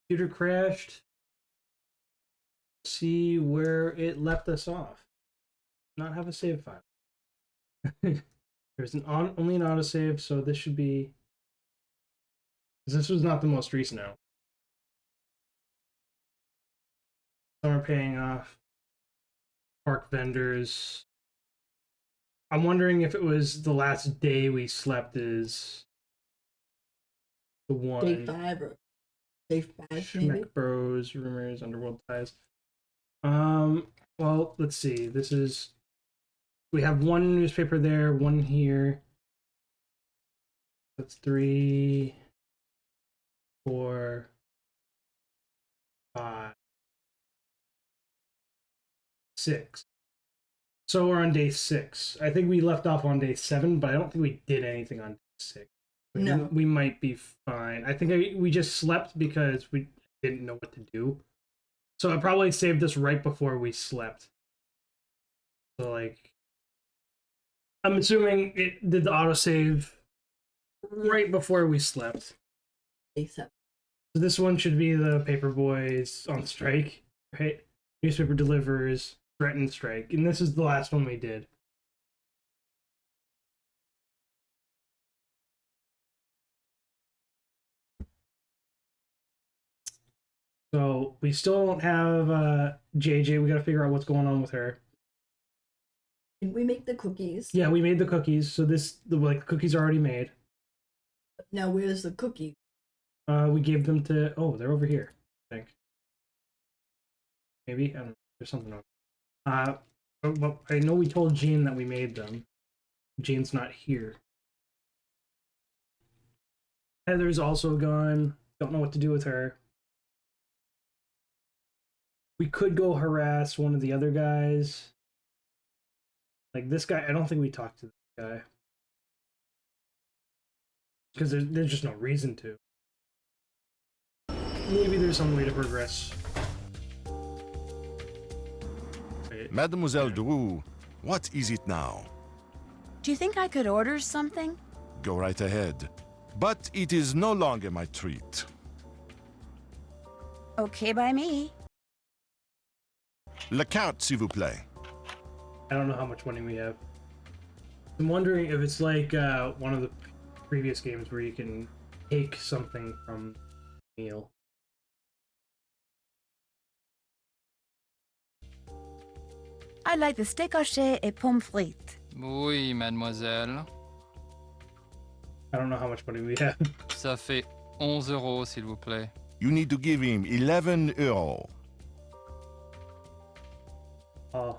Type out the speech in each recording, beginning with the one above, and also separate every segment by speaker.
Speaker 1: computer crashed. See where it left us off. Not have a save file. There's only an autosave, so this should be. This was not the most recent out. Some are paying off. Park vendors. I'm wondering if it was the last day we slept is the one.
Speaker 2: Day 5 or day 5 maybe?
Speaker 1: Schmeck Bros, Rumors, Underworld Ties. Well, let's see. This is. We have one newspaper there, one here. That's 3, 4, 5, 6. So we're on day 6. I think we left off on day 7, but I don't think we did anything on day 6.
Speaker 2: No.
Speaker 1: We might be fine. I think we just slept because we didn't know what to do. So I probably saved us right before we slept. So, like, I'm assuming it did the autosave right before we slept.
Speaker 2: Day 7.
Speaker 1: So this one should be the paper boys on strike, right? Newspaper delivers, threatened strike. And this is the last one we did. So we still don't have JJ. We got to figure out what's going on with her.
Speaker 2: Did we make the cookies?
Speaker 1: Yeah, we made the cookies. So the cookies are already made.
Speaker 2: Now where's the cookie?
Speaker 1: We gave them to. Oh, they're over here. I think. Maybe I don't know. There's something on. Well, I know we told Jean that we made them. Jean's not here. Heather's also gone. Don't know what to do with her. We could go harass one of the other guys. Like this guy, I don't think we talked to this guy. Because there's just no reason to. Maybe there's some way to progress. Wait.
Speaker 3: Mademoiselle Drew, what is it now?
Speaker 4: Do you think I could order something?
Speaker 3: Go right ahead. But it is no longer my treat.
Speaker 4: Okay by me.
Speaker 3: Le carte, s'il vous plaît.
Speaker 1: I don't know how much money we have. I'm wondering if it's like one of the previous games where you can take something from the meal.
Speaker 4: I'd like the steak haché et pommes frites.
Speaker 5: Oui, mademoiselle.
Speaker 1: I don't know how much money we have.
Speaker 5: Ça fait 11 euros, s'il vous plaît.
Speaker 3: You need to give him 11 euros.
Speaker 1: Oh,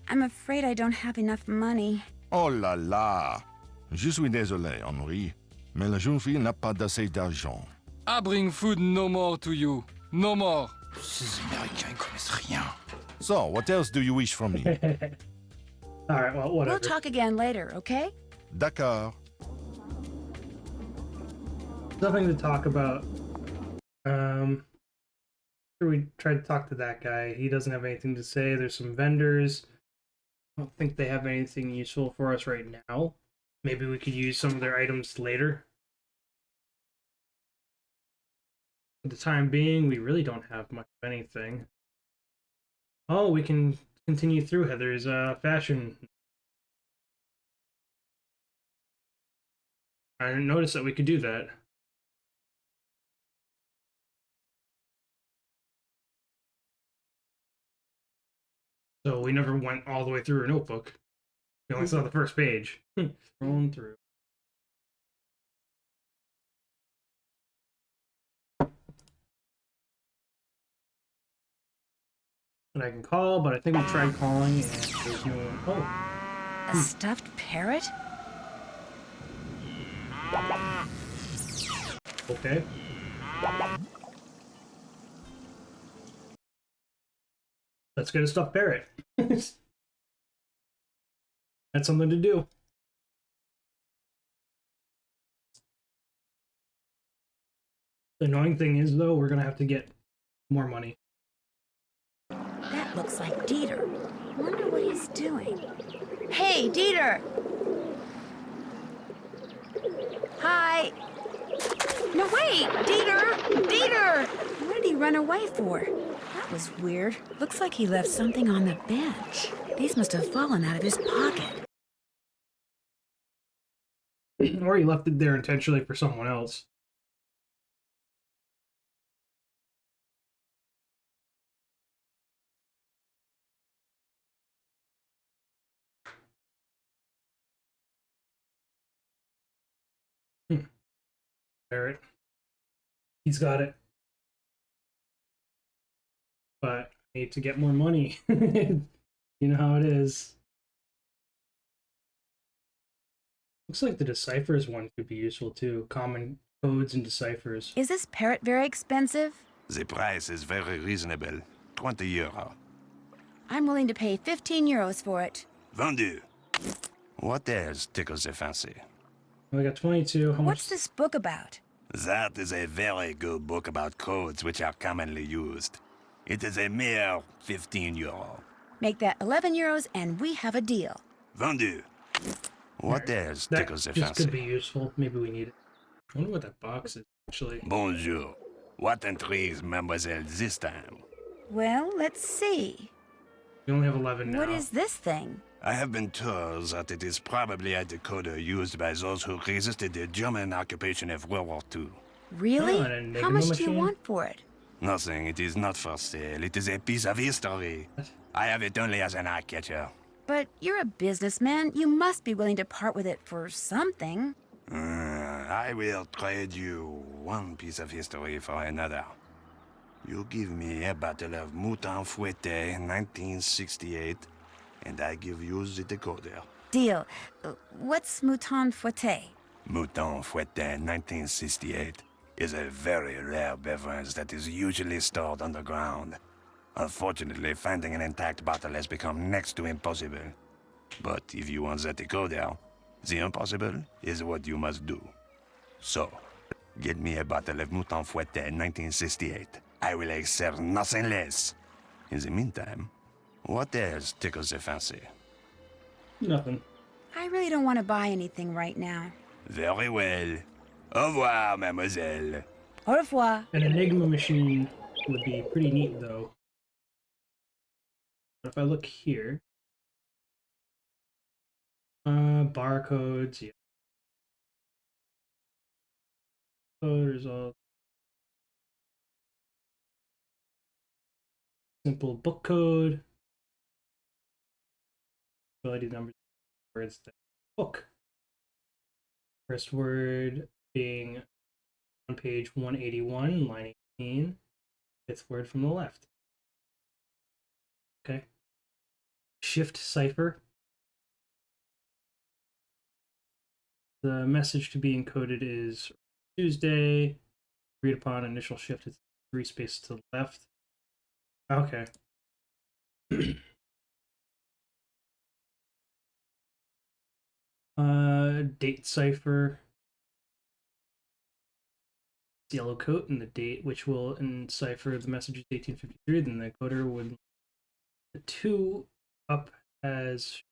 Speaker 4: I'm afraid I don't have enough money.
Speaker 3: Oh là là. Je suis désolé, Henri, mais la jeune fille n'a pas d'assez d'argent.
Speaker 5: I bring food no more to you. No more. Ces Américains, ils connaissent rien.
Speaker 3: So, what else do you wish from me?
Speaker 1: all right. Well, whatever.
Speaker 4: We'll talk again later, okay?
Speaker 3: D'accord.
Speaker 1: Nothing to talk about. We tried to talk to that guy. He doesn't have anything to say. There's some vendors. I don't think they have anything useful for us right now. Maybe we could use some of their items later. For the time being, we really don't have much of anything. Oh, we can continue through Heather's fashion. I didn't notice that we could do that. So we never went all the way through her notebook. We only saw the first page. Scrolling through. And I can call, but I think we tried calling and there's no one. Oh,
Speaker 4: A stuffed parrot?
Speaker 1: okay. Let's get a stuffed parrot. That's something to do. The annoying thing is, though, we're gonna have to get more money.
Speaker 4: That looks like Dieter. Wonder what he's doing. Hey, Dieter! Hi! No, wait! Dieter! Dieter! What did he run away for? That was weird. Looks like he left something on the bench. These must have fallen out of his pocket.
Speaker 1: Or he left it there intentionally for someone else. Barrett. He's got it. But I need to get more money. You know how it is. Looks like the deciphers one could be useful too. Common codes and deciphers.
Speaker 4: Is this parrot very expensive?
Speaker 3: The price is very reasonable. 20 euro.
Speaker 4: I'm willing to pay 15 euros for it.
Speaker 3: Vendu. What else tickles the fancy?
Speaker 1: We got 22. How much?
Speaker 4: What's this book about?
Speaker 3: That is a very good book about codes which are commonly used. It is a mere 15 euro.
Speaker 4: Make that 11 euros and we have a deal.
Speaker 3: Vendu. What else
Speaker 1: That
Speaker 3: tickles the
Speaker 1: just could be
Speaker 3: fancy?
Speaker 1: useful. Maybe we need it. I wonder what that box is actually.
Speaker 3: Bonjour. What intrigues mademoiselle this time?
Speaker 4: Well, let's see.
Speaker 1: We only have 11 now.
Speaker 4: What is this thing?
Speaker 3: I have been told that it is probably a decoder used by those who resisted the German occupation of World War II.
Speaker 4: Really?
Speaker 1: Oh, an Enigma
Speaker 4: How much do you
Speaker 1: machine?
Speaker 4: want for it?
Speaker 3: Nothing, it is not for sale. It is a piece of history. I have it only as an eye catcher.
Speaker 4: But you're a businessman. You must be willing to part with it for something.
Speaker 3: I will trade you one piece of history for another. You give me a bottle of Mouton Fouetté 1968, and I give you the decoder.
Speaker 4: Deal. What's Mouton Fouetté?
Speaker 3: Mouton Fouetté 1968 is a very rare beverage that is usually stored underground. Unfortunately, finding an intact bottle has become next to impossible. But if you want the decoder, the impossible is what you must do. So, get me a bottle of Mouton Fouetté 1968. I will accept nothing less. In the meantime, what else tickles the fancy?
Speaker 1: Nothing.
Speaker 4: I really don't want to buy anything right now.
Speaker 3: Very well. Au revoir, mademoiselle.
Speaker 4: Au revoir.
Speaker 1: An Enigma machine would be pretty neat though. But if I look here, barcodes, yeah. There's all simple book code. Ability numbers, words, book. First word being on page 181, line 18. Fifth word from the left. Okay. Shift cipher. The message to be encoded is Tuesday. Agreed upon initial shift is 3 spaces to the left. Okay. Date cipher. Yellow coat and the date, which will encipher the message is 1853. Then the encoder would the 2 up as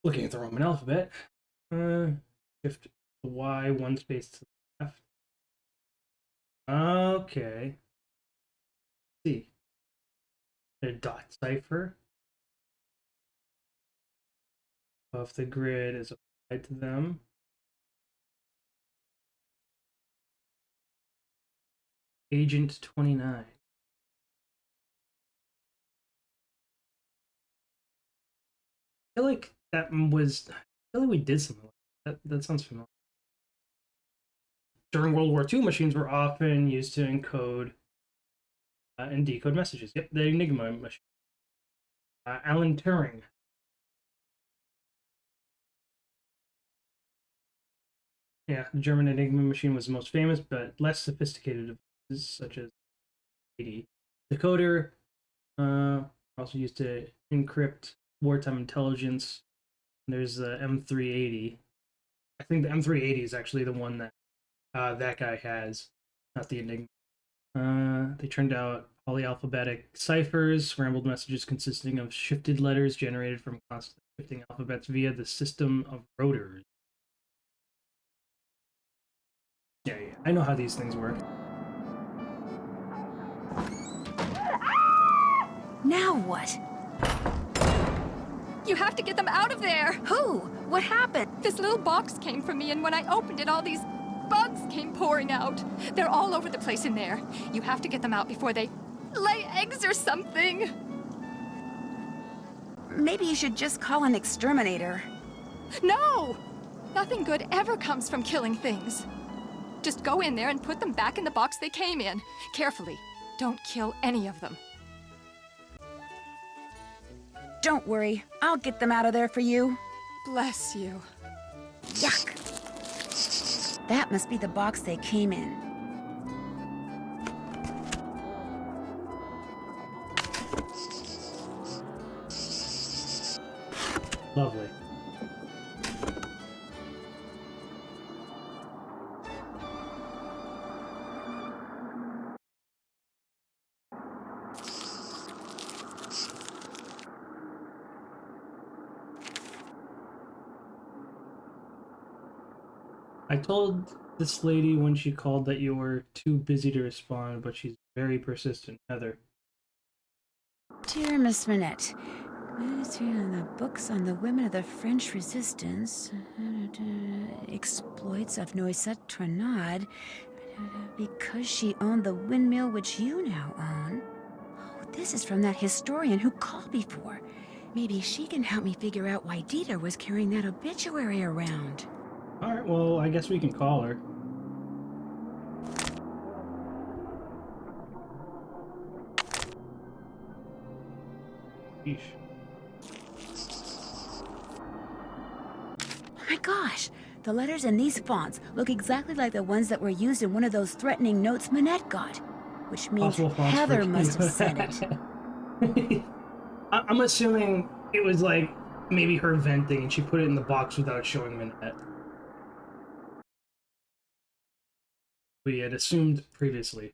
Speaker 1: looking at the Roman alphabet. Shift the Y 1 space to the left. Okay. Let's see. A dot cipher. If the grid is applied to them. Agent 29. I feel like that was. I feel like we did something like that. That sounds familiar. During World War II, machines were often used to encode and decode messages. Yep, the Enigma machine. Alan Turing. Yeah, the German Enigma machine was the most famous, but less sophisticated devices such as 80. Decoder, also used to encrypt wartime intelligence. There's the M380. I think the M380 is actually the one that that guy has, not the Enigma. They turned out polyalphabetic ciphers, scrambled messages consisting of shifted letters generated from constantly shifting alphabets via the system of rotors. Yeah, I know how these things work.
Speaker 4: Now what?
Speaker 6: You have to get them out of there!
Speaker 4: Who? What happened?
Speaker 6: This little box came from me, and when I opened it, all these bugs came pouring out. They're all over the place in there. You have to get them out before they lay eggs or something.
Speaker 4: Maybe you should just call an exterminator.
Speaker 6: No! Nothing good ever comes from killing things. Just go in there and put them back in the box they came in. Carefully. Don't kill any of them.
Speaker 4: Don't worry, I'll get them out of there for you.
Speaker 6: Bless you.
Speaker 4: Yuck! That must be the box they came in.
Speaker 1: Lovely. I told this lady when she called that you were too busy to respond, but she's very persistent, Heather.
Speaker 4: Dear Miss Manette, the books on the women of the French resistance, exploits of Noisette Trenade, because she owned the windmill which you now own. Oh, this is from that historian who called before. Maybe she can help me figure out why Dieter was carrying that obituary around.
Speaker 1: Alright, well, I guess we can call her. Yeesh.
Speaker 4: Oh my gosh! The letters in these fonts look exactly like the ones that were used in one of those threatening notes Manette got. Which means
Speaker 1: Possible fonts
Speaker 4: Heather
Speaker 1: for-
Speaker 4: must have sent it.
Speaker 1: I'm assuming it was like maybe her venting and she put it in the box without showing Manette. We had assumed previously.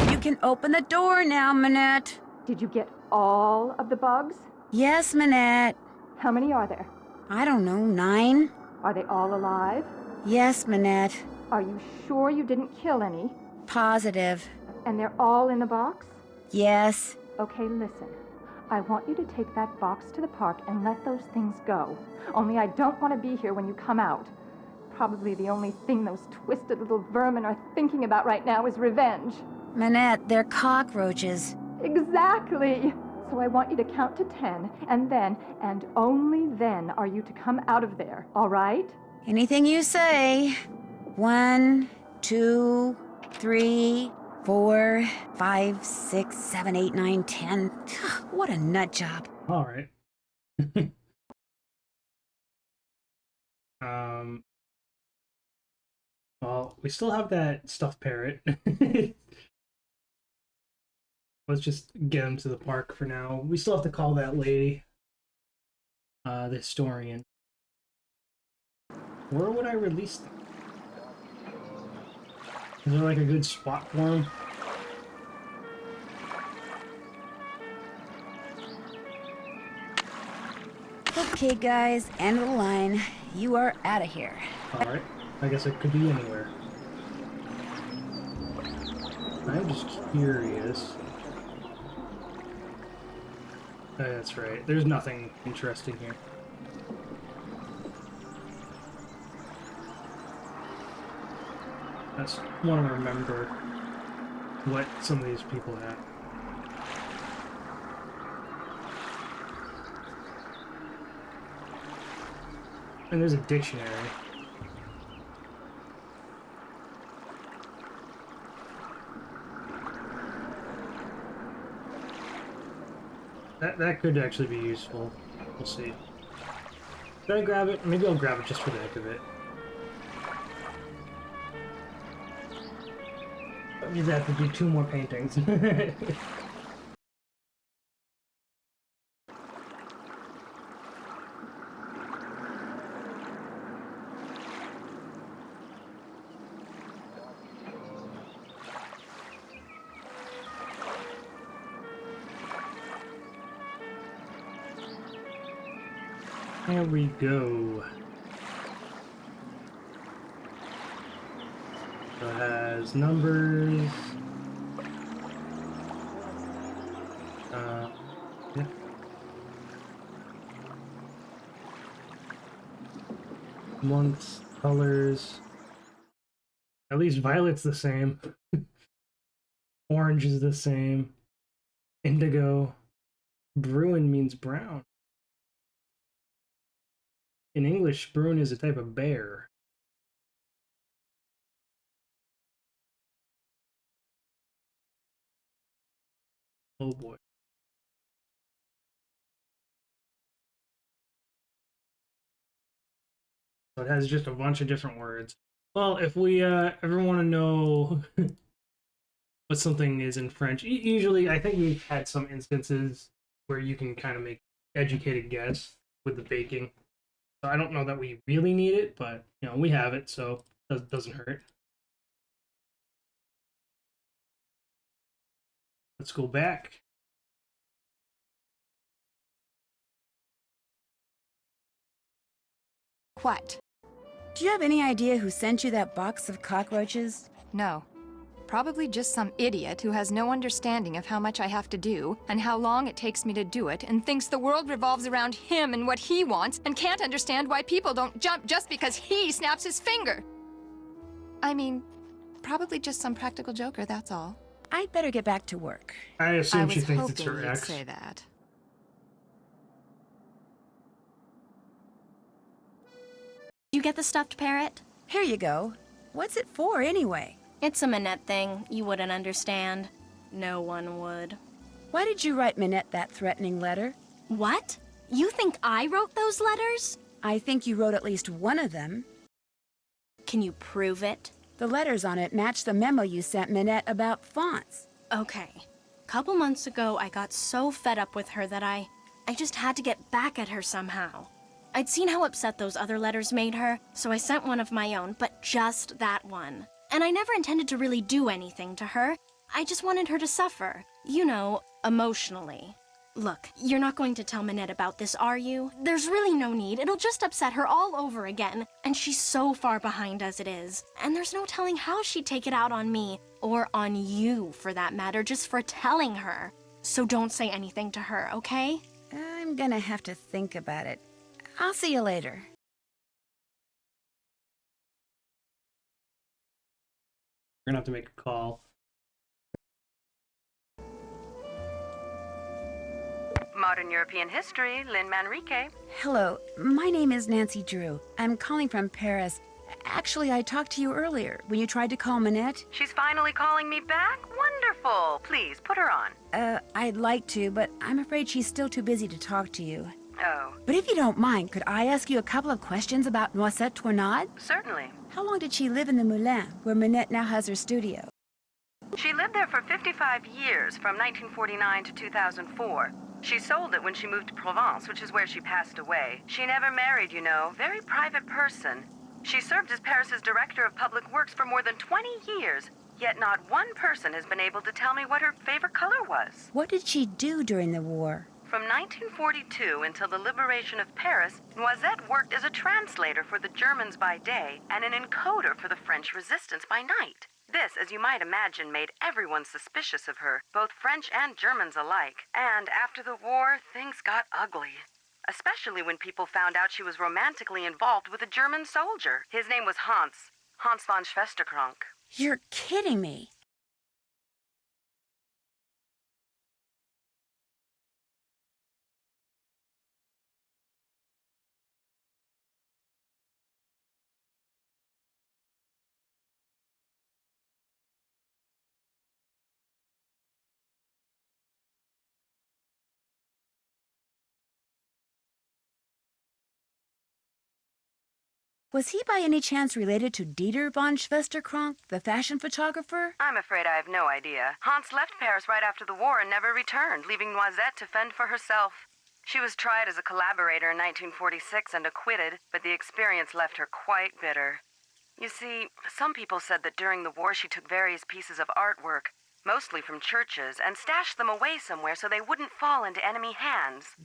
Speaker 4: You can open the door now, Manette.
Speaker 6: Did you get all of the bugs?
Speaker 4: Yes, Manette.
Speaker 6: How many are there?
Speaker 4: I don't know, 9?
Speaker 6: Are they all alive?
Speaker 4: Yes, Manette.
Speaker 6: Are you sure you didn't kill any?
Speaker 4: Positive.
Speaker 6: And they're all in the box?
Speaker 4: Yes.
Speaker 6: Okay, listen. I want you to take that box to the park and let those things go. Only I don't want to be here when you come out. Probably the only thing those twisted little vermin are thinking about right now is revenge.
Speaker 4: Manette, they're cockroaches.
Speaker 6: Exactly! So I want you to count to 10, and then, and only then, are you to come out of there, all right?
Speaker 4: Anything you say. 1, 2, 3, 4, 5, 6, 7, 8, 9, 10. What a nut job.
Speaker 1: Alright. Well, we still have that stuffed parrot. Let's just get him to the park for now. We still have to call that lady. The historian. Where would I release them? Is there like a good spot for him?
Speaker 4: Okay, guys, end of the line. You are out of here.
Speaker 1: Alright. I guess it could be anywhere. I'm just curious. That's right. There's nothing interesting here. I just want to remember what some of these people have. And there's a dictionary. That could actually be useful. We'll see. Should I grab it? Maybe I'll grab it just for the heck of it. That means I have to do 2 more paintings. There we go. So it has numbers. Yeah. Months, colors. At least violet's the same. Orange is the same. Indigo. Bruin means brown. In English, Bruin is a type of bear. Oh boy. So it has just a bunch of different words. Well, if we ever want to know what something is in French, usually I think we've had some instances where you can kind of make educated guess with the baking. So I don't know that we really need it, but you know, we have it, so it doesn't hurt. Let's go back.
Speaker 4: What? Do you have any idea who sent you that box of cockroaches?
Speaker 7: No. Probably just some idiot who has no understanding of how much I have to do and how long it takes me to do it and thinks the world revolves around him and what he wants and can't understand why people don't jump just because he snaps his finger. I mean, probably just some practical joker, that's all.
Speaker 4: I'd better get back to work.
Speaker 1: I
Speaker 7: I
Speaker 1: assume
Speaker 7: was
Speaker 1: she thinks it's
Speaker 7: hoping
Speaker 1: her
Speaker 7: you'd
Speaker 1: ex.
Speaker 7: say that.
Speaker 8: You get the stuffed parrot?
Speaker 4: Here you go. What's it for, anyway?
Speaker 8: It's a Minette thing. You wouldn't understand. No one would.
Speaker 4: Why did you write Minette that threatening letter?
Speaker 8: What? You think I wrote those letters?
Speaker 4: I think you wrote at least one of them.
Speaker 8: Can you prove it?
Speaker 4: The letters on it match the memo you sent Minette about fonts.
Speaker 8: Okay. Couple months ago, I got so fed up with her that I just had to get back at her somehow. I'd seen how upset those other letters made her, so I sent one of my own, but just that one. And I never intended to really do anything to her. I just wanted her to suffer. You know, emotionally. Look, you're not going to tell Minette about this, are you? There's really no need. It'll just upset her all over again. And she's so far behind as it is. And there's no telling how she'd take it out on me. Or on you, for that matter, just for telling her. So don't say anything to her, okay?
Speaker 4: I'm gonna have to think about it. I'll see you later.
Speaker 1: We're gonna have to make a call.
Speaker 9: Modern European History, Lynn Manrique.
Speaker 4: Hello, my name is Nancy Drew. I'm calling from Paris. Actually, I talked to you earlier when you tried to call Minette.
Speaker 9: She's finally calling me back? Wonderful. Please, put her on.
Speaker 4: I'd like to, but I'm afraid she's still too busy to talk to you.
Speaker 9: Oh,
Speaker 4: But if you don't mind, could I ask you a couple of questions about Noisette Tournade?
Speaker 9: certainly.
Speaker 4: How long did she live in the Moulin, where Minette now has her studio?
Speaker 9: She lived there for 55 years, from 1949 to 2004. She sold it when she moved to Provence, which is where she passed away. She never married, you know. Very private person. She served as Paris's Director of Public Works for more than 20 years, yet not one person has been able to tell me what her favorite color was.
Speaker 4: What did she do during the war?
Speaker 9: From 1942 until the liberation of Paris, Noisette worked as a translator for the Germans by day and an encoder for the French resistance by night. This, as you might imagine, made everyone suspicious of her, both French and Germans alike. And after the war, things got ugly. Especially when people found out she was romantically involved with a German soldier. His name was Hans von Schwesterkrank.
Speaker 4: You're kidding me. Was he by any chance related to Dieter von Schwesterkrank, the fashion photographer?
Speaker 9: I'm afraid I have no idea. Hans left Paris right after the war and never returned, leaving Noisette to fend for herself. She was tried as a collaborator in 1946 and acquitted, but the experience left her quite bitter. You see, some people said that during the war she took various pieces of artwork, mostly from churches, and stashed them away somewhere so they wouldn't fall into enemy hands.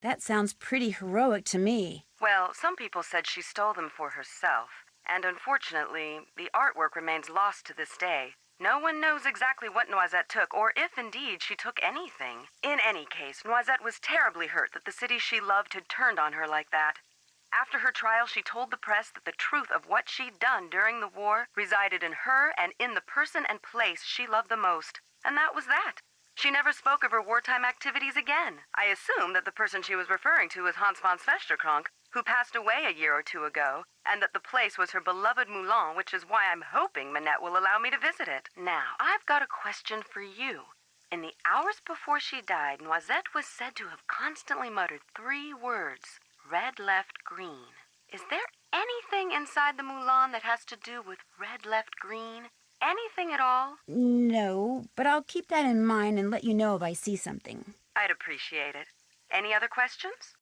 Speaker 4: That sounds pretty heroic to me.
Speaker 9: Well, some people said she stole them for herself, and unfortunately, the artwork remains lost to this day. No one knows exactly what Noisette took, or if indeed she took anything. In any case, Noisette was terribly hurt that the city she loved had turned on her like that. After her trial, she told the press that the truth of what she'd done during the war resided in her and in the person and place she loved the most. And that was that. She never spoke of her wartime activities again. I assume that the person she was referring to was Hans von Schwesterkrank, who passed away a year or two ago, and that the place was her beloved Moulin, which is why I'm hoping Manette will allow me to visit it. Now, I've got a question for you. In the hours before she died, Noisette was said to have constantly muttered 3 words: red, left, green. Is there anything inside the Moulin that has to do with red, left, green? Anything at all?
Speaker 4: No, but I'll keep that in mind and let you know if I see something.
Speaker 9: I'd appreciate it. Any other questions?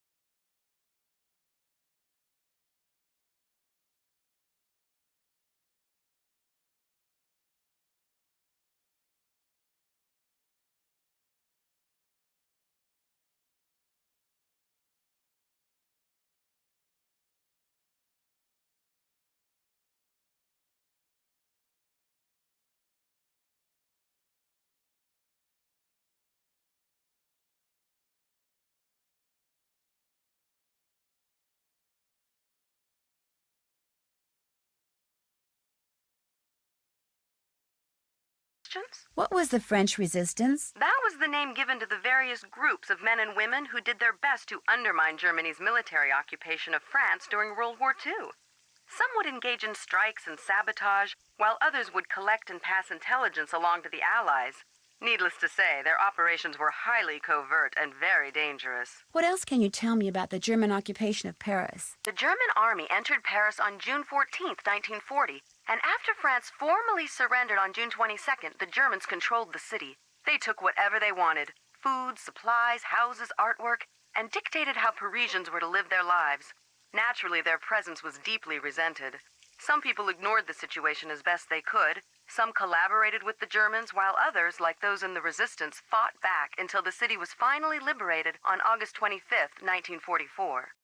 Speaker 4: What was the French Resistance?
Speaker 9: That was the name given to the various groups of men and women who did their best to undermine Germany's military occupation of France during World War II. Some would engage in strikes and sabotage, while others would collect and pass intelligence along to the Allies. Needless to say, their operations were highly covert and very dangerous.
Speaker 4: What else can you tell me about the German occupation of Paris?
Speaker 9: The German army entered Paris on June 14th, 1940, and after France formally surrendered on June 22nd, the Germans controlled the city. They took whatever they wanted: food, supplies, houses, artwork, and dictated how Parisians were to live their lives. Naturally, their presence was deeply resented. Some people ignored the situation as best they could. Some collaborated with the Germans, while others, like those in the resistance, fought back until the city was finally liberated on August 25th, 1944.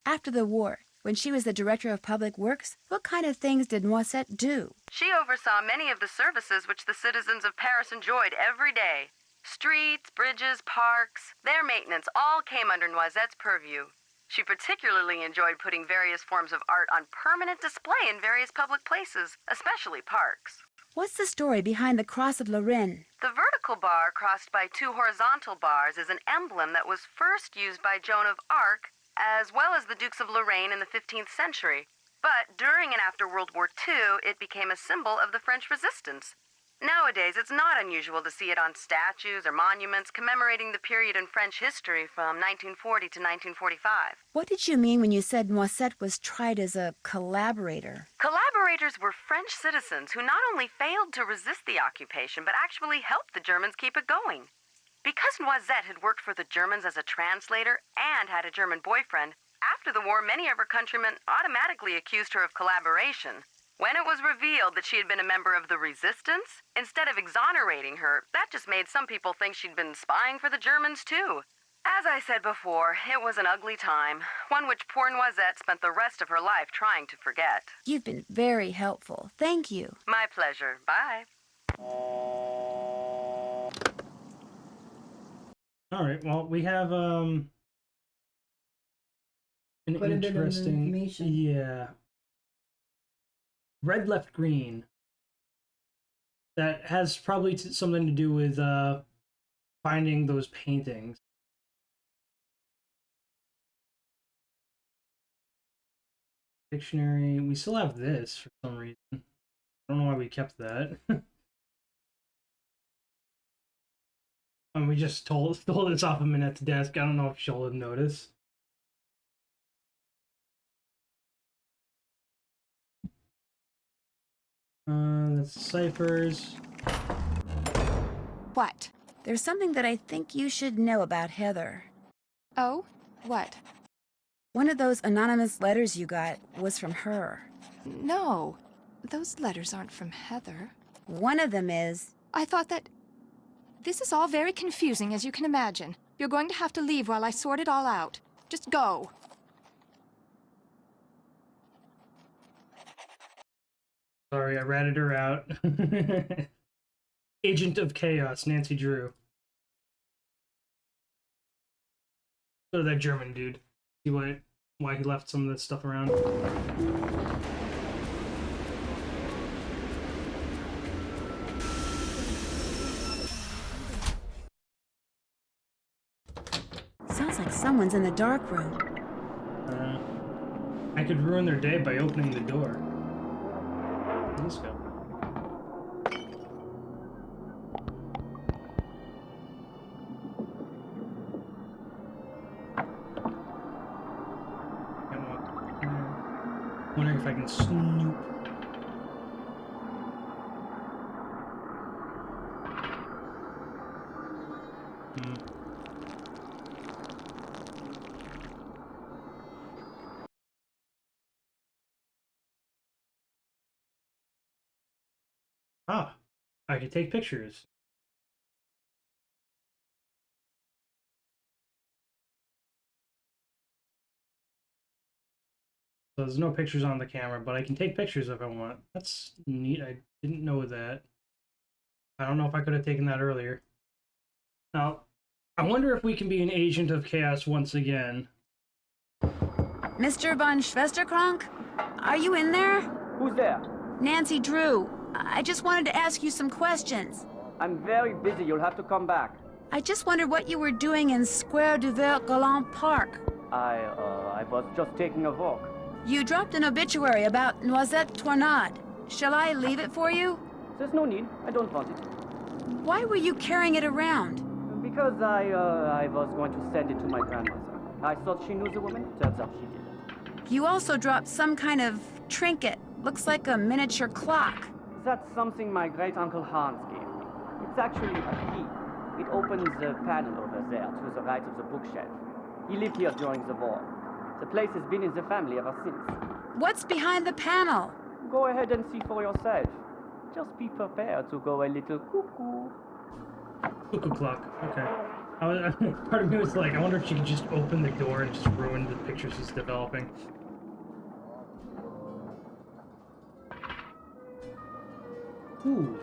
Speaker 4: After the war, when she was the director of public works, what kind of things did Noisette do?
Speaker 9: She oversaw many of the services which the citizens of Paris enjoyed every day. Streets, bridges, parks, their maintenance all came under Noisette's purview. She particularly enjoyed putting various forms of art on permanent display in various public places, especially parks.
Speaker 4: What's the story behind the Cross of Lorraine?
Speaker 9: The vertical bar crossed by 2 horizontal bars is an emblem that was first used by Joan of Arc, as well as the Dukes of Lorraine in the 15th century. But during and after World War II, it became a symbol of the French Resistance. Nowadays, it's not unusual to see it on statues or monuments commemorating the period in French history from 1940 to 1945.
Speaker 4: What did you mean when you said Noisette was tried as a collaborator?
Speaker 9: Collaborators were French citizens who not only failed to resist the occupation, but actually helped the Germans keep it going. Because Noisette had worked for the Germans as a translator and had a German boyfriend, after the war, many of her countrymen automatically accused her of collaboration. When it was revealed that she had been a member of the Resistance, instead of exonerating her, that just made some people think she'd been spying for the Germans too. As I said before, it was an ugly time, one which poor Noisette spent the rest of her life trying to forget.
Speaker 4: You've been very helpful. Thank you.
Speaker 9: My pleasure. Bye.
Speaker 1: All right. Well, we have an
Speaker 2: Quite a bit of
Speaker 1: interesting,
Speaker 2: information.
Speaker 1: yeah. Red, left, green. That has probably something to do with finding those paintings. Dictionary. We still have this for some reason. I don't know why we kept that. And we just stole this off of Minette's desk. I don't know if she'll notice. That's ciphers.
Speaker 7: What?
Speaker 4: There's something that I think you should know about Heather.
Speaker 7: Oh? What?
Speaker 4: One of those anonymous letters you got was from her.
Speaker 7: No. Those letters aren't from Heather.
Speaker 4: One of them is...
Speaker 7: I thought that... This is all very confusing, as you can imagine. You're going to have to leave while I sort it all out. Just go.
Speaker 1: Sorry, I ratted her out. Agent of Chaos, Nancy Drew. So that German dude. See why he left some of this stuff around.
Speaker 4: Sounds like someone's in the dark room.
Speaker 1: I could ruin their day by opening the door. Let's go. Wondering if I can snoop. Ah, I could take pictures. So there's no pictures on the camera, but I can take pictures if I want. That's neat. I didn't know that. I don't know if I could have taken that earlier. Now, I wonder if we can be an agent of chaos once again.
Speaker 4: Mr. von Schwesterkrank? Are you in there?
Speaker 10: Who's there?
Speaker 4: Nancy Drew. I just wanted to ask you some questions.
Speaker 10: I'm very busy. You'll have to come back.
Speaker 4: I just wondered what you were doing in Square du Vert Galant Park.
Speaker 10: I was just taking a walk.
Speaker 4: You dropped an obituary about Noisette Tornade. Shall I leave it for you?
Speaker 10: There's no need. I don't want it.
Speaker 4: Why were you carrying it around?
Speaker 10: Because I was going to send it to my grandmother. I thought she knew the woman. Turns out she didn't.
Speaker 4: You also dropped some kind of trinket. Looks like a miniature clock.
Speaker 10: That's something my great-uncle Hans gave me. It's actually a key. It opens the panel over there to the right of the bookshelf. He lived here during the war. The place has been in the family ever since.
Speaker 4: What's behind the panel?
Speaker 10: Go ahead and see for yourself. Just be prepared to go a little cuckoo.
Speaker 1: Cuckoo clock. Okay. Part of me was like, I wonder if she could just open the door and just ruin the picture she's developing. Ooh.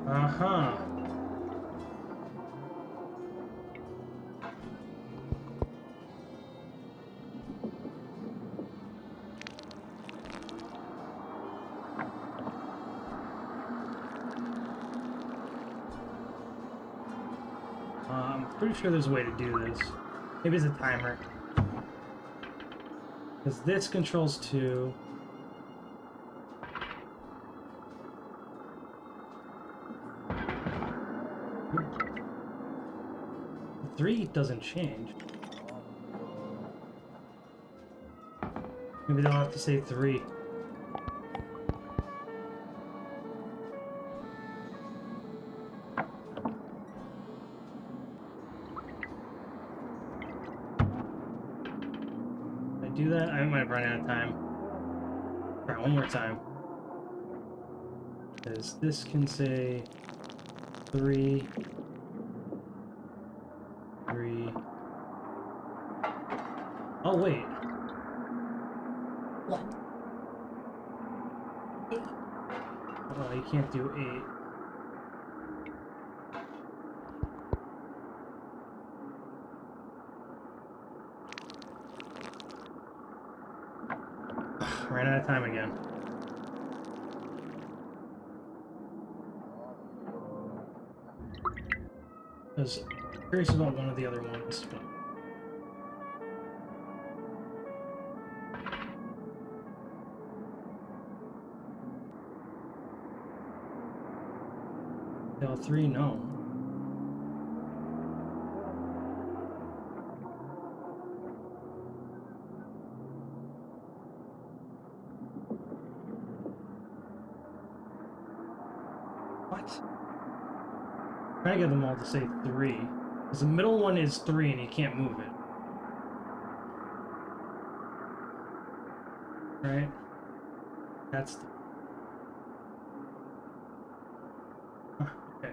Speaker 1: Uh-huh. I'm pretty sure there's a way to do this. Maybe it's a timer. Because this controls 2. The 3 doesn't change. Maybe they'll have to say 3. Do that? I might run out of time. Try one more time. Because this can say 3. 3. Oh, wait.
Speaker 2: What?
Speaker 1: Oh, you can't do 8. Ran out of time again. I was curious about one of the other ones. But L3, no. What? Try to get them all to say 3. Because the middle one is 3 and you can't move it. Right? That's the... Okay.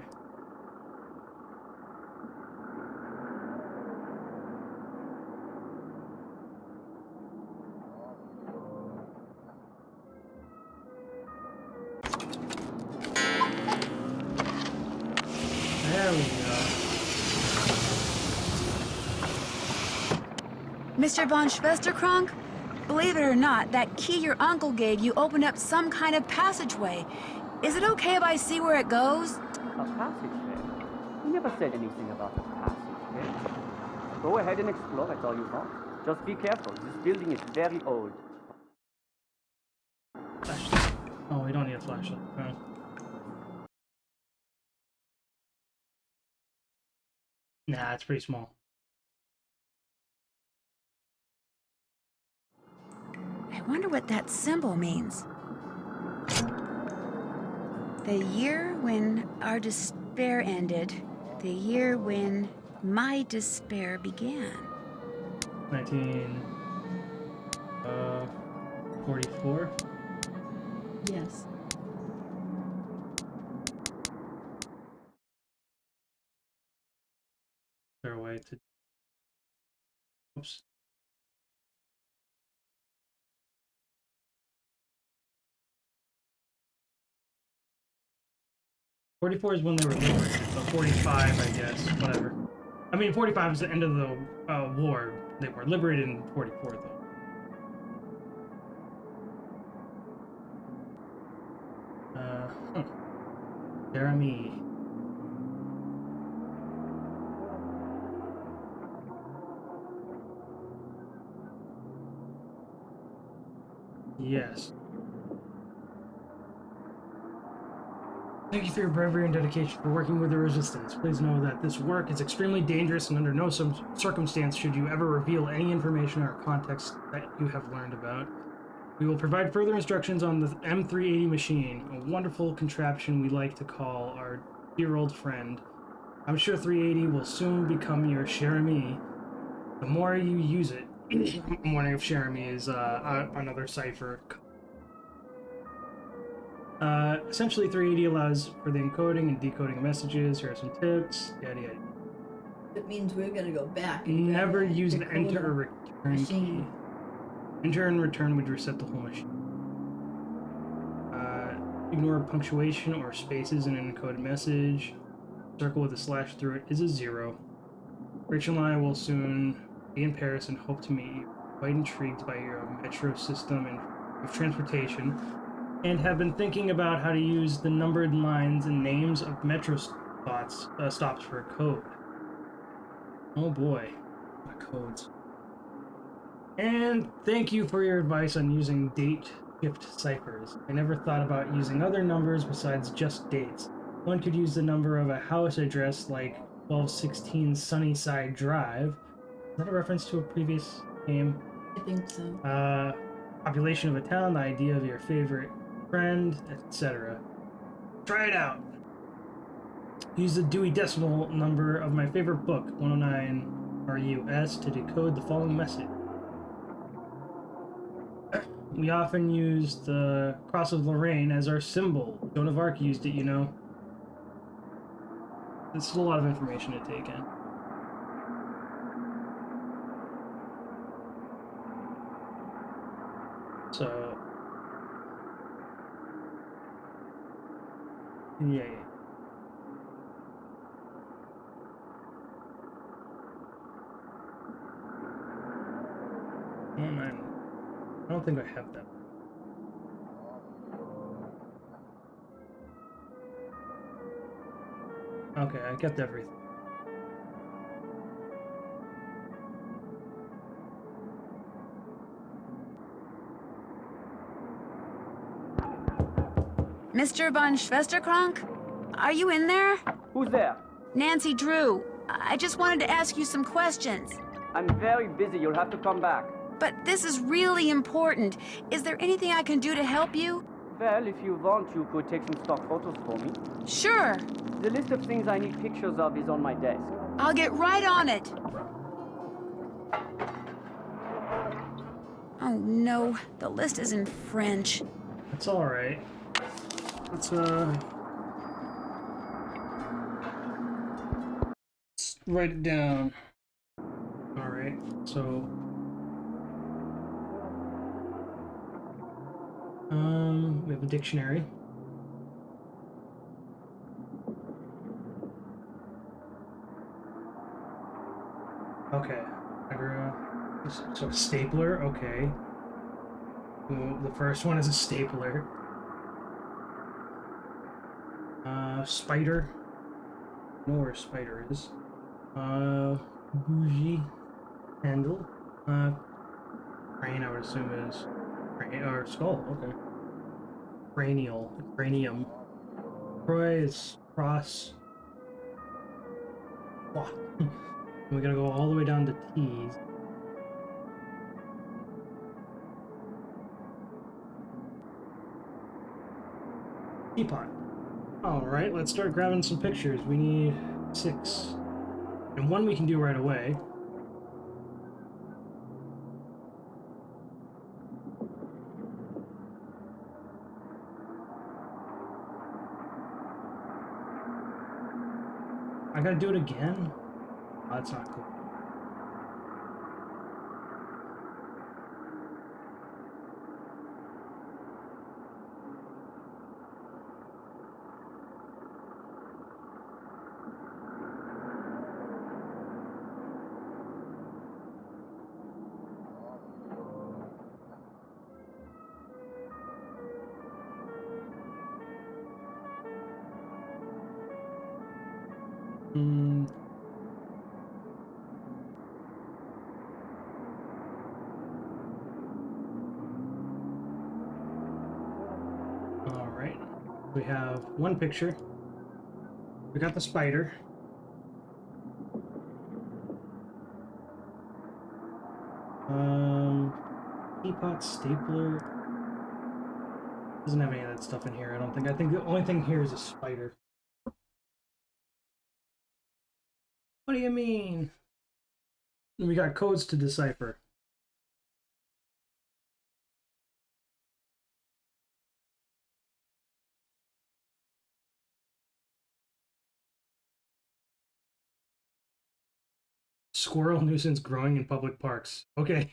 Speaker 1: There we go.
Speaker 4: Mr. von Schwesterkrank? Believe it or not, that key your uncle gave you opened up some kind of passageway. Is it okay if I see where it goes?
Speaker 10: A passageway? He never said anything about a passageway. Go ahead and explore it all you want. Just be careful. This building is very old.
Speaker 1: Flashlight. Oh, we don't need a flashlight. No. Nah, it's pretty small.
Speaker 4: I wonder what that symbol means. The year when our despair ended. The year when my despair began.
Speaker 1: 1944.
Speaker 2: Yes.
Speaker 1: Is there a way to... Oops. '44 is when they were liberated, so 45, I guess, whatever. I mean, 45 is the end of the war. They were liberated in 44, though. Jeremy. Yes. Thank you for your bravery and dedication for working with the Resistance. Please know that this work is extremely dangerous and under no circumstance should you ever reveal any information or context that you have learned about. We will provide further instructions on the M380 machine, a wonderful contraption we like to call our dear old friend. I'm sure 380 will soon become your cher ami. The more you use it, I'm wondering if cher ami is another cipher. Essentially, 380 allows for the encoding and decoding of messages. Here are some tips. Yada yada.
Speaker 2: It means we're gonna go back. And
Speaker 1: Never
Speaker 2: grab that
Speaker 1: use an enter or
Speaker 2: decoder
Speaker 1: return
Speaker 2: machine.
Speaker 1: key. Enter and return would reset the whole machine. Ignore punctuation or spaces in an encoded message. Circle with a slash through it is a 0. Rachel and I will soon be in Paris and hope to meet you. Quite intrigued by your metro system and of transportation, and have been thinking about how to use the numbered lines and names of metro stops for a code. Oh boy, what codes. And thank you for your advice on using date shift ciphers. I never thought about using other numbers besides just dates. One could use the number of a house address like 1216 Sunnyside Drive. Is that a reference to a previous game?
Speaker 2: I think so.
Speaker 1: Population of a town, the idea of your favorite friend, etc. Try it out. Use the Dewey Decimal number of my favorite book, 109 RUS, to decode the following message. We often use the Cross of Lorraine as our symbol. Joan of Arc used it, you know. This is a lot of information to take in. So... yeah. Oh man, I don't think I have that. Okay, I kept everything.
Speaker 4: Mr. von Schwesterkrank? Are you in there?
Speaker 10: Who's there?
Speaker 4: Nancy Drew. I just wanted to ask you some questions.
Speaker 10: I'm very busy. You'll have to come back.
Speaker 4: But this is really important. Is there anything I can do to help you?
Speaker 10: Well, if you want, you could take some stock photos for me.
Speaker 4: Sure.
Speaker 10: The list of things I need pictures of is on my desk.
Speaker 4: I'll get right on it. Oh no, the list is in French.
Speaker 1: It's alright. Let's write it down. Alright, so we have a dictionary. Okay. So stapler, okay. Well, the first one is a stapler. Spider. I know where a spider is. Bougie. Handle. Crane, I would assume is. Or skull, okay. Cranial. Cranium. Croix is cross. Wow. We gotta go all the way down to T's. Teapot. Alright, let's start grabbing some pictures. We need 6. And 1 we can do right away. I gotta do it again? Oh, that's not cool. Alright. We have 1 picture. We got the spider. Teapot, stapler. Doesn't have any of that stuff in here, I don't think. I think the only thing here is a spider. What do you mean? And we got codes to decipher. Squirrel nuisance growing in public parks. Okay.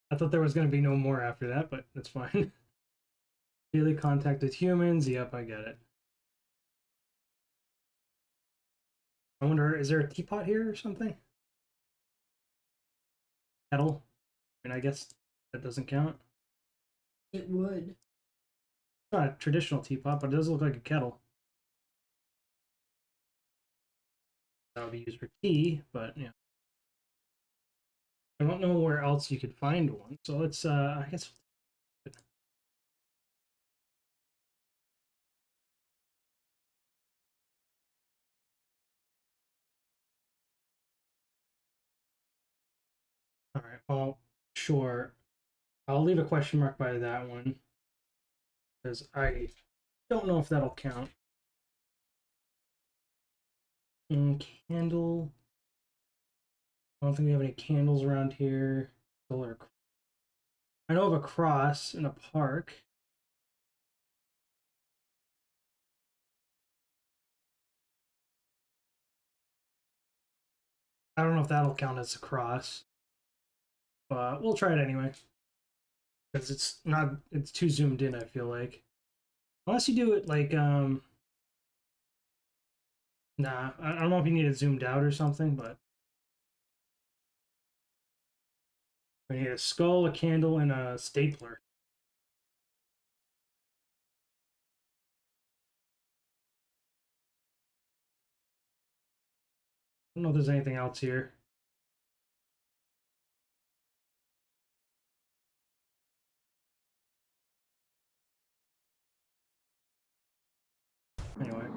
Speaker 1: I thought there was going to be no more after that, but that's fine. Daily contact with humans. Yep, I get it. I wonder, is there a teapot here or something? Kettle? I mean, I guess that doesn't count.
Speaker 2: It would.
Speaker 1: It's not a traditional teapot, but it does look like a kettle. That would be used for tea, but yeah. I don't know where else you could find one, so let's, I guess. All right, well, sure. I'll leave a question mark by that one, because I don't know if that'll count. Candle. I don't think we have any candles around here. Solar. I know of a cross in a park. I don't know if that'll count as a cross, but we'll try it anyway. Because it's too zoomed in, I feel like. Unless you do it like, nah, I don't know if you need it zoomed out or something, but. We need a skull, a candle, and a stapler. I don't know if there's anything else here. Anyway.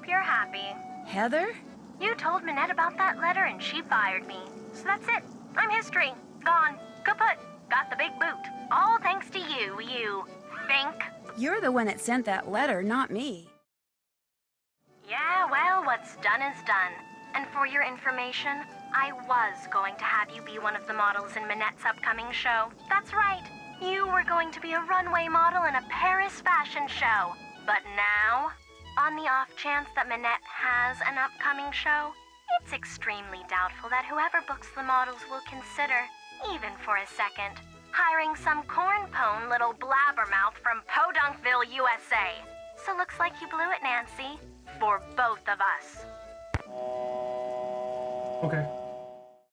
Speaker 8: hope you're happy.
Speaker 4: Heather?
Speaker 8: You told Minette about that letter and she fired me. So that's it. I'm history. Gone. Kaput. Got the big boot. All thanks to you, you think.
Speaker 4: You're the one that sent that letter, not me.
Speaker 8: Yeah, well, what's done is done. And for your information, I was going to have you be one of the models in Minette's upcoming show. That's right. You were going to be a runway model in a Paris fashion show. But now, on the off chance that Minette has an upcoming show, it's extremely doubtful that whoever books the models will consider, even for a second, hiring some corn-pone little blabbermouth from Podunkville, USA. So looks like you blew it, Nancy. For both of us.
Speaker 1: Okay.